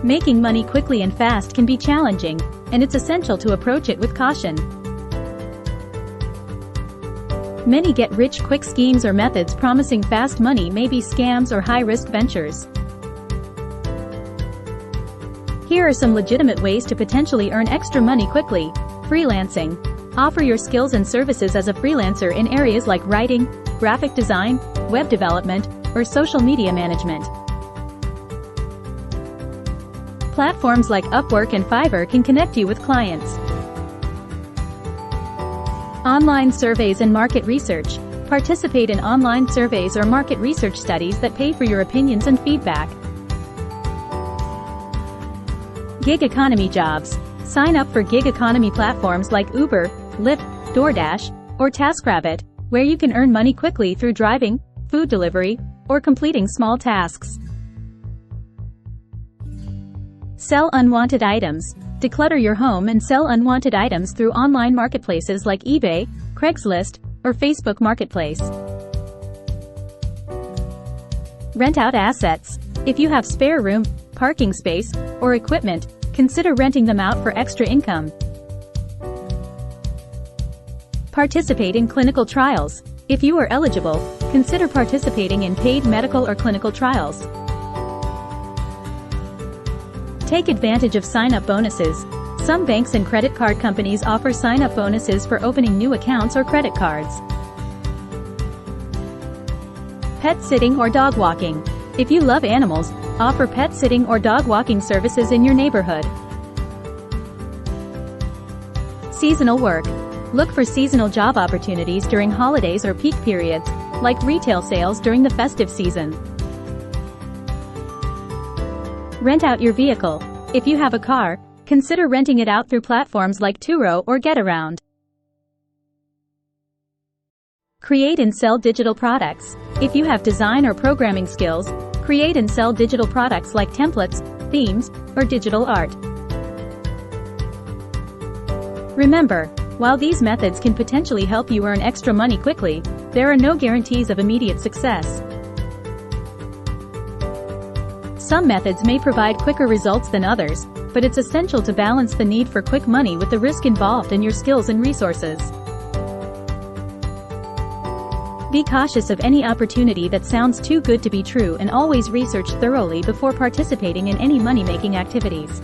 Making money quickly and fast can be challenging, and it's essential to approach it with caution. Many get-rich-quick schemes or methods promising fast money may be scams or high-risk ventures. Here are some legitimate ways to potentially earn extra money quickly. Freelancing. Offer your skills and services as a freelancer in areas like writing, graphic design, web development, or social media management. Platforms like Upwork and Fiverr can connect you with clients. Online surveys and market research. Participate in online surveys or market research studies that pay for your opinions and feedback. Gig economy jobs. Sign up for gig economy platforms like Uber, Lyft, DoorDash, or TaskRabbit, where you can earn money quickly through driving, food delivery, or completing small tasks. Sell unwanted items. Declutter your home and sell unwanted items through online marketplaces like eBay, Craigslist, or Facebook Marketplace. Rent out assets. If you have spare room, parking space, or equipment, consider renting them out for extra income. Participate in clinical trials. If you are eligible, consider participating in paid medical or clinical trials. Take advantage of sign-up bonuses. Some banks and credit card companies offer sign-up bonuses for opening new accounts or credit cards. Pet sitting or dog walking. If you love animals, offer pet sitting or dog walking services in your neighborhood. Seasonal work. Look for seasonal job opportunities during holidays or peak periods, like retail sales during the festive season. Rent out your vehicle. If you have a car, consider renting it out through platforms like Turo or Getaround. Create and sell digital products. If you have design or programming skills, create and sell digital products like templates, themes, or digital art. Remember, while these methods can potentially help you earn extra money quickly, there are no guarantees of immediate success. Some methods may provide quicker results than others, but it's essential to balance the need for quick money with the risk involved in your skills and resources. Be cautious of any opportunity that sounds too good to be true and always research thoroughly before participating in any money-making activities.